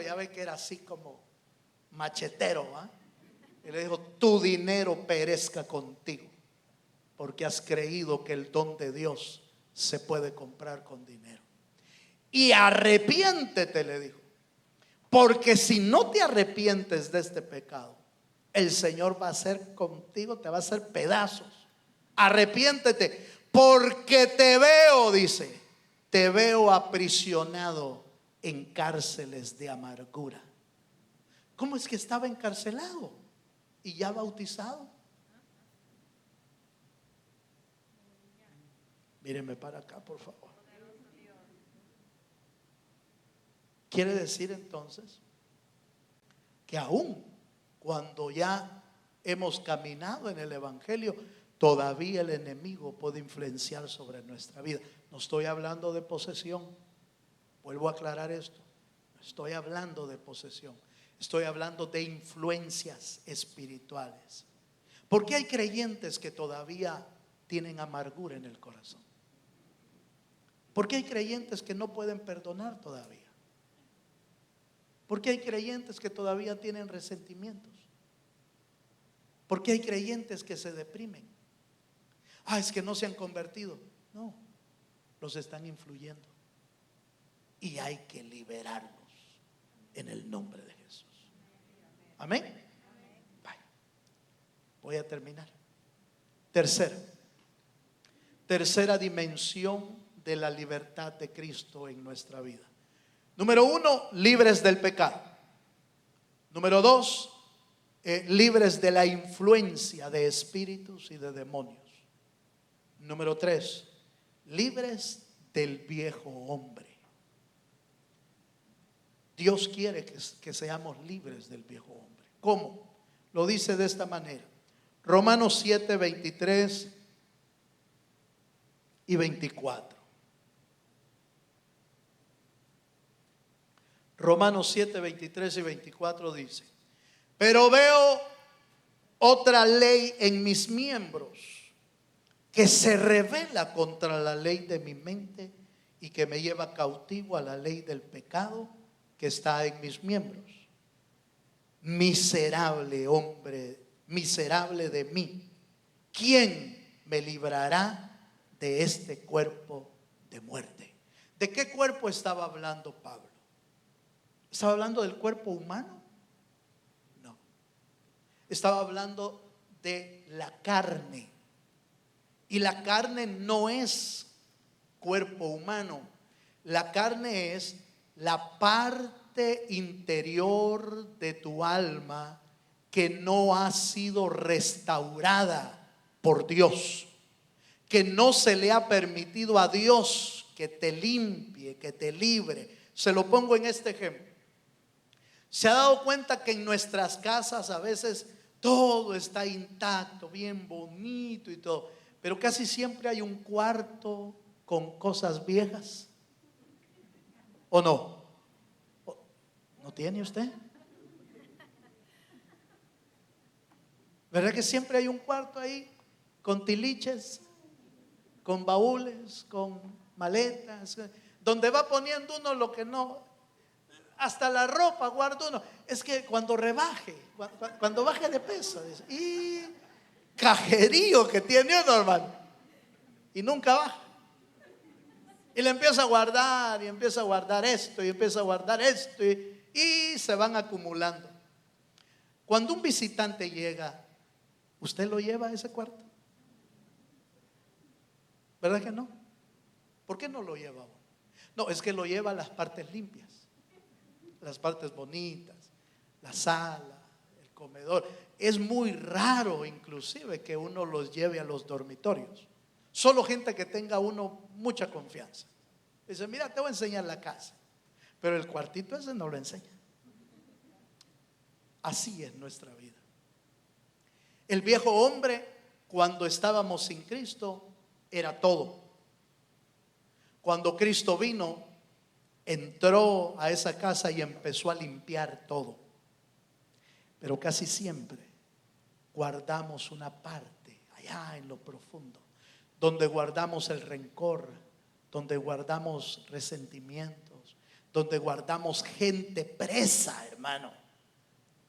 Speaker 1: ya ve que era así como machetero, ¿eh? Y le dijo: tu dinero perezca contigo, porque has creído que el don de Dios se puede comprar con dinero. Y arrepiéntete, le dijo, porque si no te arrepientes de este pecado, el Señor va a hacer contigo, te va a hacer pedazos. Arrepiéntete, porque te veo, dice, te veo aprisionado en cárceles de amargura. ¿Cómo es que estaba encarcelado y ya bautizado? Míreme para acá, por favor. Quiere decir entonces que aún cuando ya hemos caminado en el Evangelio, todavía el enemigo puede influenciar sobre nuestra vida. No estoy hablando de posesión. Vuelvo a aclarar esto. No estoy hablando de posesión. Estoy hablando de influencias espirituales. Porque hay creyentes que todavía tienen amargura en el corazón. Porque hay creyentes que no pueden perdonar todavía. Porque hay creyentes que todavía tienen resentimientos. Porque hay creyentes que se deprimen. Es que no se han convertido. No, los están influyendo. Y hay que liberarlos en el nombre de Jesús. Amén. Voy a terminar. Tercera dimensión de la libertad de Cristo en nuestra vida. Número 1, libres del pecado. Número 2, libres de la influencia de espíritus y de demonios. Número 3, libres del viejo hombre. Dios quiere que seamos libres del viejo hombre. ¿Cómo? Lo dice de esta manera. Romanos 7, 23 y 24. Romanos 7, 23 y 24 dice: pero veo otra ley en mis miembros que se revela contra la ley de mi mente y que me lleva cautivo a la ley del pecado que está en mis miembros. Miserable hombre, miserable de mí, ¿quién me librará de este cuerpo de muerte? ¿De qué cuerpo estaba hablando Pablo? ¿Estaba hablando del cuerpo humano? No. Estaba hablando de la carne. Y la carne no es cuerpo humano. La carne es la parte interior de tu alma que no ha sido restaurada por Dios, que no se le ha permitido a Dios que te limpie, que te libre. Se lo pongo en este ejemplo. ¿Se ha dado cuenta que en nuestras casas a veces todo está intacto, bien bonito y todo, pero casi siempre hay un cuarto con cosas viejas? ¿O no? ¿No tiene usted? ¿Verdad que siempre hay un cuarto ahí con tiliches, con baúles, con maletas, donde va poniendo uno lo que no? Hasta la ropa guarda uno. Es que cuando rebaje, cuando baje de peso, dice, y cajerío que tiene uno, hermano, y nunca baja. Y le empieza a guardar, y empieza a guardar esto, y empieza a guardar esto, y se van acumulando. Cuando un visitante llega, ¿usted lo lleva a ese cuarto? ¿Verdad que no? ¿Por qué no lo lleva uno? No, es que lo lleva a las partes limpias, las partes bonitas, la sala, el comedor. Es muy raro inclusive que uno los lleve a los dormitorios. Solo gente que tenga uno mucha confianza. Dice, mira, te voy a enseñar la casa, pero el cuartito ese no lo enseña. Así es nuestra vida. El viejo hombre, cuando estábamos sin Cristo, era todo. Cuando Cristo vino, entró a esa casa y empezó a limpiar todo. Pero casi siempre guardamos una parte allá en lo profundo, donde guardamos el rencor, donde guardamos resentimientos, donde guardamos gente presa, hermano.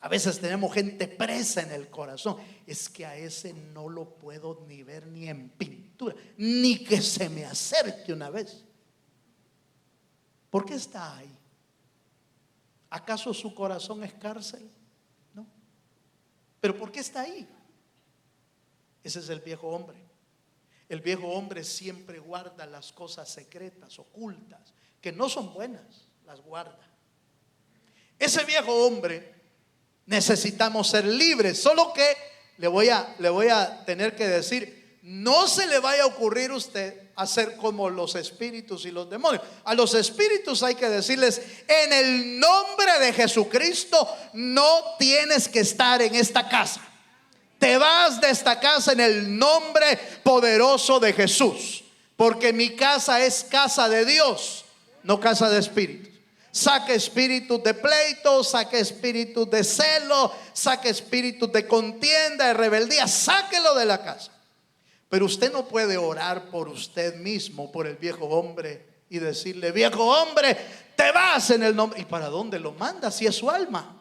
Speaker 1: A veces tenemos gente presa en el corazón. Es que a ese no lo puedo ni ver ni en pintura, ni que se me acerque una vez. ¿Por qué está ahí? ¿Acaso su corazón es cárcel? No. ¿Pero por qué está ahí? Ese es el viejo hombre. El viejo hombre siempre guarda las cosas secretas, ocultas, que no son buenas, las guarda. Ese viejo hombre necesitamos ser libres. Solo que le voy a tener que decir, no se le vaya a ocurrir a usted hacer como los espíritus y los demonios. A los espíritus hay que decirles: en el nombre de Jesucristo no tienes que estar en esta casa. Te vas de esta casa en el nombre poderoso de Jesús, porque mi casa es casa de Dios, no casa de espíritus. Saque espíritus de pleito, saque espíritus de celo, saque espíritus de contienda, de rebeldía, sáquelo de la casa. Pero usted no puede orar por usted mismo, por el viejo hombre, y decirle: viejo hombre, te vas en el nombre. ¿Y para dónde lo manda si es su alma?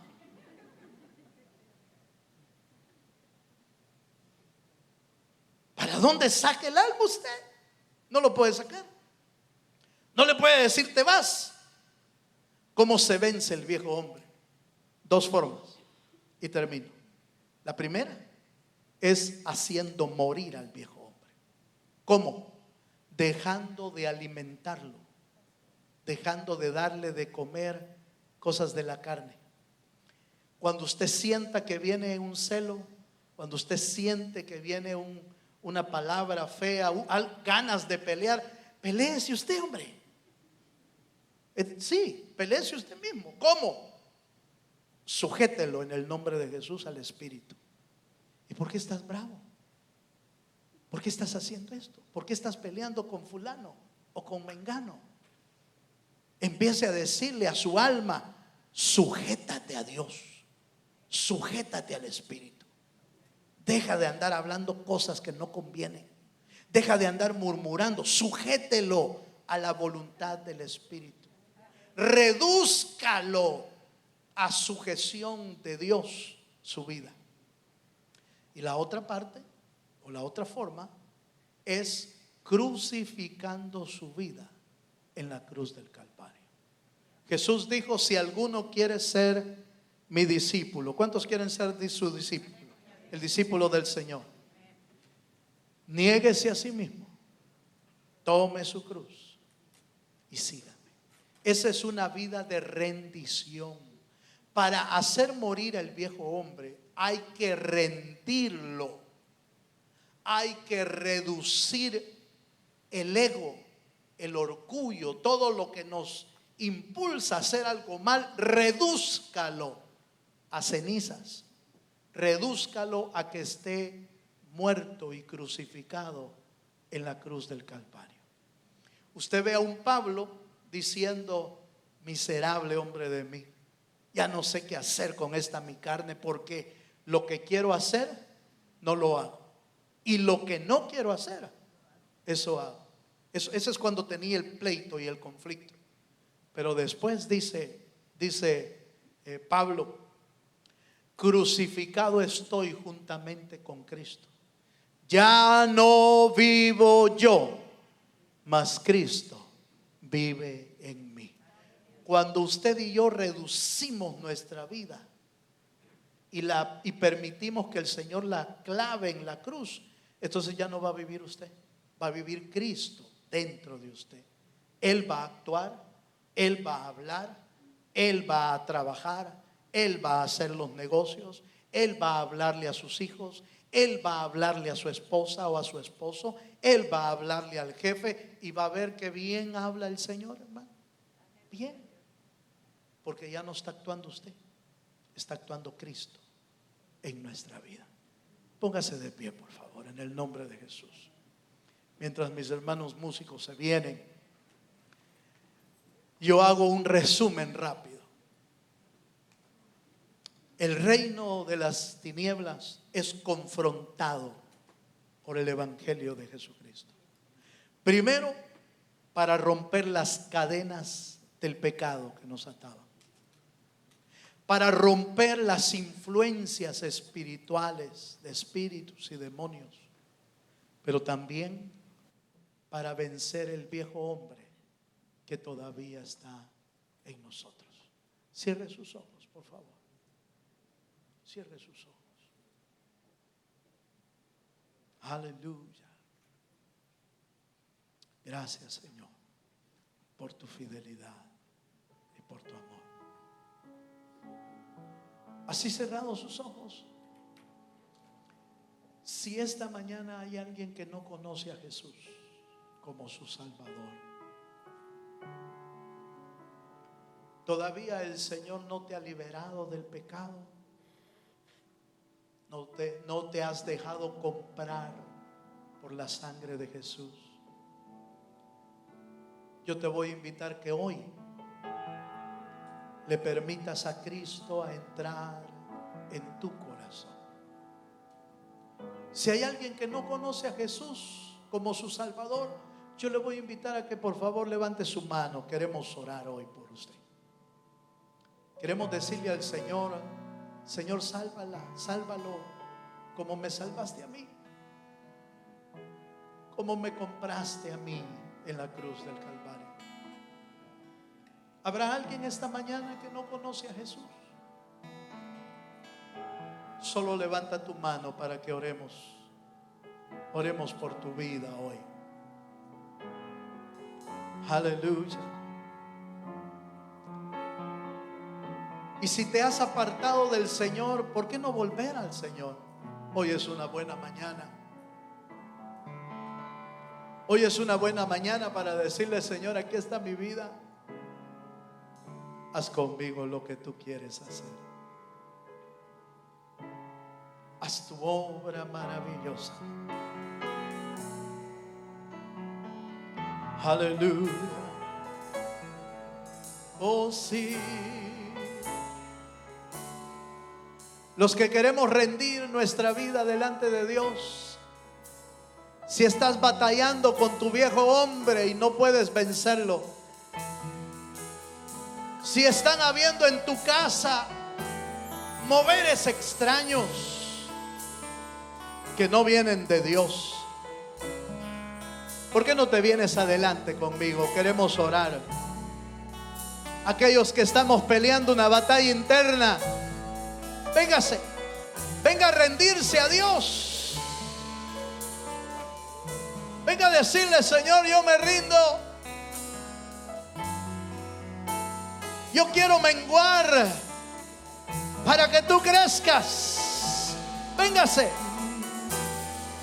Speaker 1: ¿Para dónde saque el alma usted? No lo puede sacar. No le puede decir: te vas. ¿Cómo se vence el viejo hombre? Dos formas, y termino. La primera es haciendo morir al viejo hombre. ¿Cómo? Dejando de alimentarlo, dejando de darle de comer cosas de la carne. Cuando usted sienta que viene un celo, cuando usted siente que viene una palabra fea, ganas de pelear, peléese usted, hombre. Sí, peléese usted mismo. ¿Cómo? Sujételo en el nombre de Jesús al espíritu. ¿Y por qué estás bravo? ¿Por qué estás haciendo esto? ¿Por qué estás peleando con fulano o con mengano? Empiece a decirle a su alma: sujétate a Dios, sujétate al espíritu. Deja de andar hablando cosas que no convienen. Deja de andar murmurando. Sujételo a la voluntad del espíritu. Redúzcalo a sujeción de Dios su vida. Y la otra parte, o la otra forma, es crucificando su vida en la cruz del Calvario. Jesús dijo: si alguno quiere ser mi discípulo. ¿Cuántos quieren ser su discípulo? El discípulo del Señor. Niéguese a sí mismo, tome su cruz y sígame. Esa es una vida de rendición. Para hacer morir al viejo hombre hay que rendirlo, hay que reducir el ego, el orgullo, todo lo que nos impulsa a hacer algo mal. Redúzcalo a cenizas, redúzcalo a que esté muerto y crucificado en la cruz del Calvario. Usted ve a un Pablo diciendo: miserable hombre de mí, ya no sé qué hacer con esta mi carne, porque lo que quiero hacer no lo hago, y lo que no quiero hacer, eso hago. Eso es cuando tenía el pleito y el conflicto. Pero después dice Pablo: crucificado estoy juntamente con Cristo. Ya no vivo yo, mas Cristo vive en mí. Cuando usted y yo reducimos nuestra vida y permitimos que el Señor la clave en la cruz, entonces ya no va a vivir usted, va a vivir Cristo dentro de usted. Él va a actuar, Él va a hablar, Él va a trabajar, Él va a hacer los negocios, Él va a hablarle a sus hijos, Él va a hablarle a su esposa o a su esposo, Él va a hablarle al jefe, y va a ver que bien habla el Señor, hermano. Bien, porque ya no está actuando usted, está actuando Cristo en nuestra vida. Póngase de pie, por favor, en el nombre de Jesús. Mientras mis hermanos músicos se vienen, yo hago un resumen rápido. El reino de las tinieblas es confrontado por el evangelio de Jesucristo. Primero, para romper las cadenas del pecado que nos ataban, para romper las influencias espirituales de espíritus y demonios, pero también para vencer el viejo hombre que todavía está en nosotros. Cierre sus ojos, por favor. Cierre sus ojos. Aleluya. Gracias, Señor, por tu fidelidad y por tu amor. Así cerrados sus ojos. Si esta mañana hay alguien que no conoce a Jesús, como su Salvador. Todavía el Señor no te ha liberado del pecado. No te has dejado comprar por la sangre de Jesús. Yo te voy a invitar que hoy le permitas a Cristo a entrar en tu corazón. Si hay alguien que no conoce a Jesús como su Salvador, yo le voy a invitar a que por favor levante su mano. Queremos orar hoy por usted. Queremos decirle al Señor: Señor, sálvalo como me salvaste a mí, como me compraste a mí en la cruz del Calvario. ¿Habrá alguien esta mañana que no conoce a Jesús? Solo levanta tu mano para que oremos por tu vida hoy. Aleluya. Y si te has apartado del Señor, ¿por qué no volver al Señor? Hoy es una buena mañana. Hoy es una buena mañana para decirle: Señor, aquí está mi vida. Haz conmigo lo que tú quieres hacer. Haz tu obra maravillosa. Aleluya. Oh sí. Los que queremos rendir nuestra vida delante de Dios, si estás batallando con tu viejo hombre y no puedes vencerlo, si están habiendo en tu casa moveres extraños que no vienen de Dios, ¿por qué no te vienes adelante conmigo? Queremos orar. Aquellos que estamos peleando una batalla interna, véngase, venga a rendirse a Dios. Venga a decirle: Señor, yo me rindo. Yo quiero menguar para que tú crezcas. Véngase.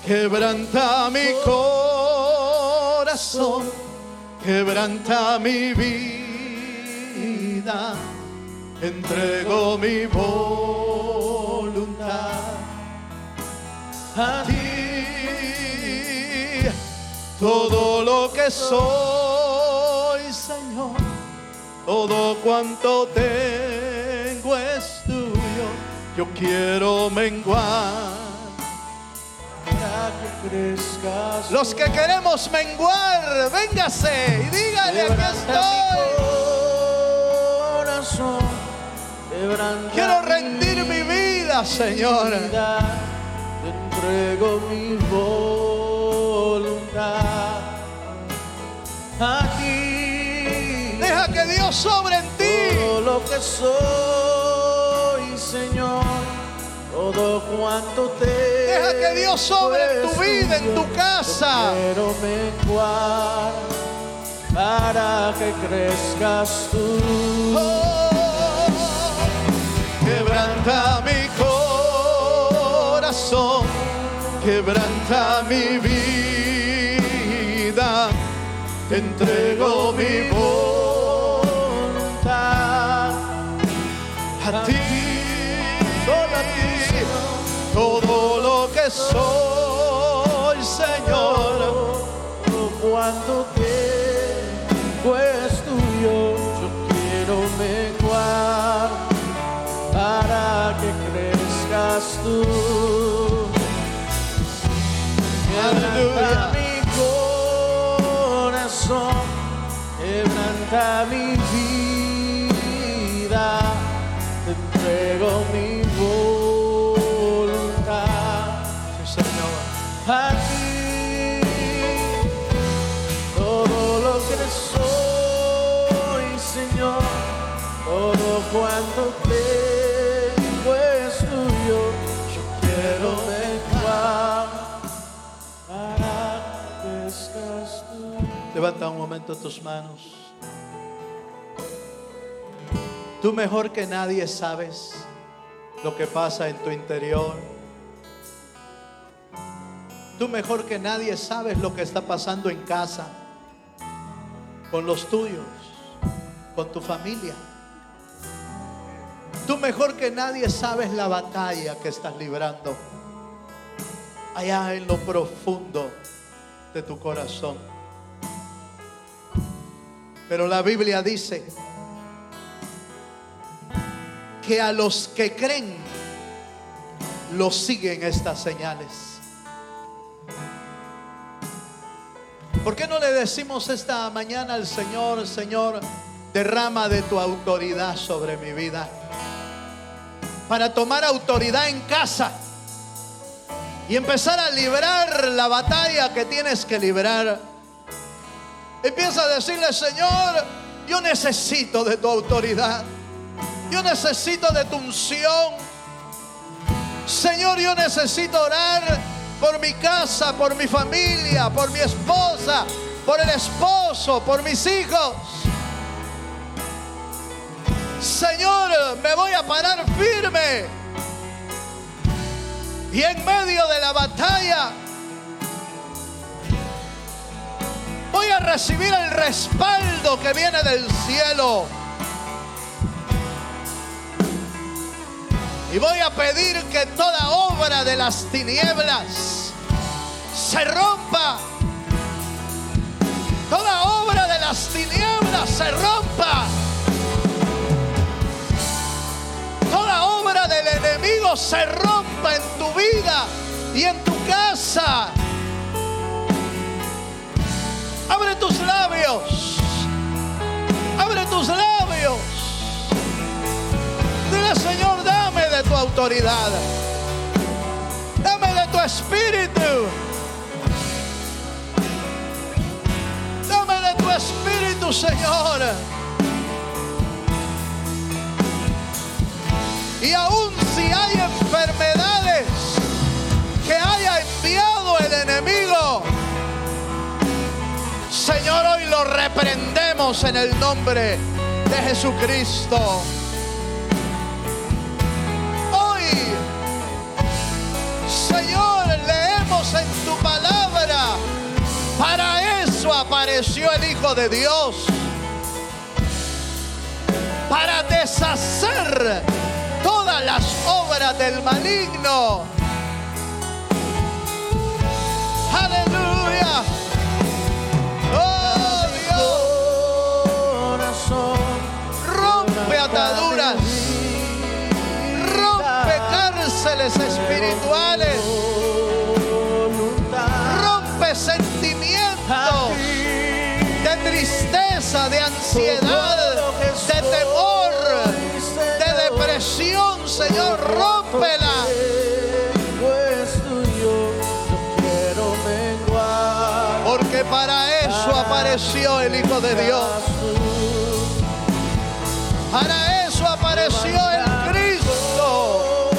Speaker 1: Quebranta mi corazón, quebranta mi vida. Entrego mi voluntad a ti. Todo lo que soy, Señor, todo cuanto tengo es tuyo. Yo quiero menguar para que crezcas. Los que queremos menguar, véngase y dígale: aquí estoy. Quiero rendir mi vida, Señor.
Speaker 2: Te entrego mi voluntad a ti.
Speaker 1: Deja que Dios sobre en ti.
Speaker 2: Todo lo que soy, Señor, todo cuanto te.
Speaker 1: Deja que Dios sobre en tu vida, en tu casa.
Speaker 2: Quiero menguar para que crezcas tú.
Speaker 1: Quebranta mi corazón, quebranta mi vida. Entrego mi voluntad a ti, solo a ti. Todo lo que soy, Señor,
Speaker 2: todo cuanto tengo es tuyo. Yo quiero menguar para que crezcas tú. Quebranta mi corazón, quebranta mi vida. Te entrego mi voluntad,
Speaker 1: sí, Señor,
Speaker 2: a ti. Todo lo que soy, Señor, todo cuanto tengo es tuyo. Yo quiero menguar para que crezcas tú.
Speaker 1: levanta un momento tus manos. Tú mejor que nadie sabes lo que pasa en tu interior. Tú mejor que nadie sabes lo que está pasando en casa, con los tuyos, con tu familia. Tú mejor que nadie sabes la batalla que estás librando allá en lo profundo de tu corazón. Pero la Biblia dice que a los que creen los siguen estas señales. ¿Por qué no le decimos esta mañana al Señor: Señor, derrama de tu autoridad sobre mi vida, para tomar autoridad en casa y empezar a librar la batalla que tienes que librar? Empieza a decirle: Señor, yo necesito de tu autoridad, yo necesito de tu unción. Señor, yo necesito orar por mi casa, por mi familia, por mi esposa, por el esposo, por mis hijos. Señor, me voy a parar firme y en medio de la batalla voy a recibir el respaldo que viene del cielo. Y voy a pedir que toda obra de las tinieblas se rompa. Toda obra de las tinieblas se rompa. Toda obra del enemigo se rompa en tu vida y en tu casa. Abre tus labios. Abre tus labios. Dile: Señor, dame de tu autoridad. Dame de tu espíritu. Dame de tu espíritu, Señor. Y aun si hay enfermedades que haya enviado el enemigo, Señor, hoy lo reprendemos en el nombre de Jesucristo. Señor, leemos en tu palabra: para eso apareció el Hijo de Dios, para deshacer todas las obras del maligno. Aleluya. Oh Dios, rompe ataduras, rompe cárceles espirituales, rompe sentimientos de tristeza, de ansiedad, de temor, de depresión. Señor, rómpela. Porque para eso apareció el Hijo de Dios. Para eso apareció el Cristo.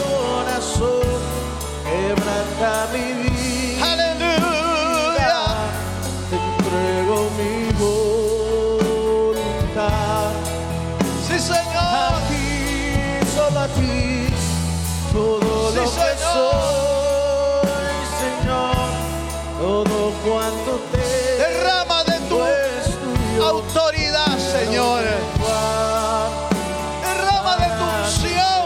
Speaker 2: Quebranta mi vida.
Speaker 1: Aleluya.
Speaker 2: Te entrego mi voluntad.
Speaker 1: Sí, Señor.
Speaker 2: A ti, solo a ti, todo
Speaker 1: Sí,
Speaker 2: lo que
Speaker 1: Señor.
Speaker 2: soy, Señor, todo cuanto te
Speaker 1: Derrama de tu autoridad, Señor. Derrama de tu unción.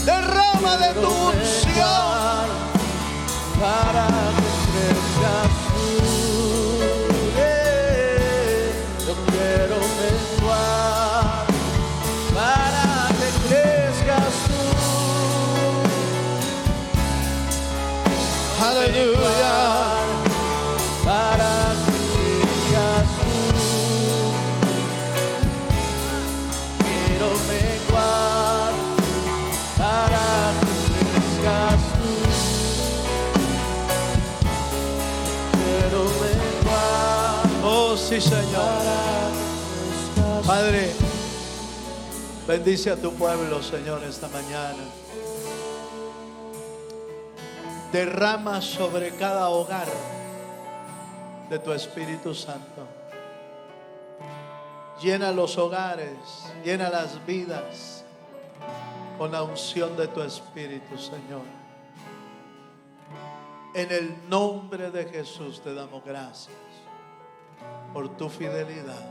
Speaker 1: Derrama de tu unción.
Speaker 2: Para que crezcas tú. Yo quiero menguar para que crezcas tú.
Speaker 1: Aleluya.
Speaker 2: Para que crezcas tú. Quiero menguar para que crezcas tú. Quiero menguar
Speaker 1: Oh, sí, Señor.
Speaker 2: para que crezcas tú.
Speaker 1: Padre, bendice a tu pueblo, Señor, esta mañana. Derrama sobre cada hogar de tu Espíritu Santo. Llena los hogares, llena las vidas con la unción de tu Espíritu, Señor. En el nombre de Jesús te damos gracias por tu fidelidad,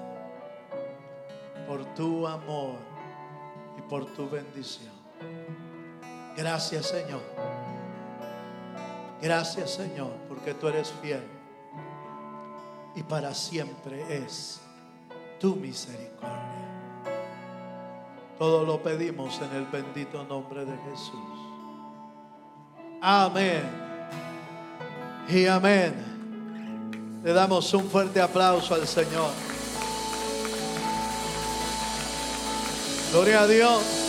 Speaker 1: por tu amor y por tu bendición. Gracias, Señor. Gracias, Señor, porque tú eres fiel y para siempre es tu misericordia. Todo lo pedimos en el bendito nombre de Jesús. Amén y amén. Le damos un fuerte aplauso al Señor. Gloria a Dios.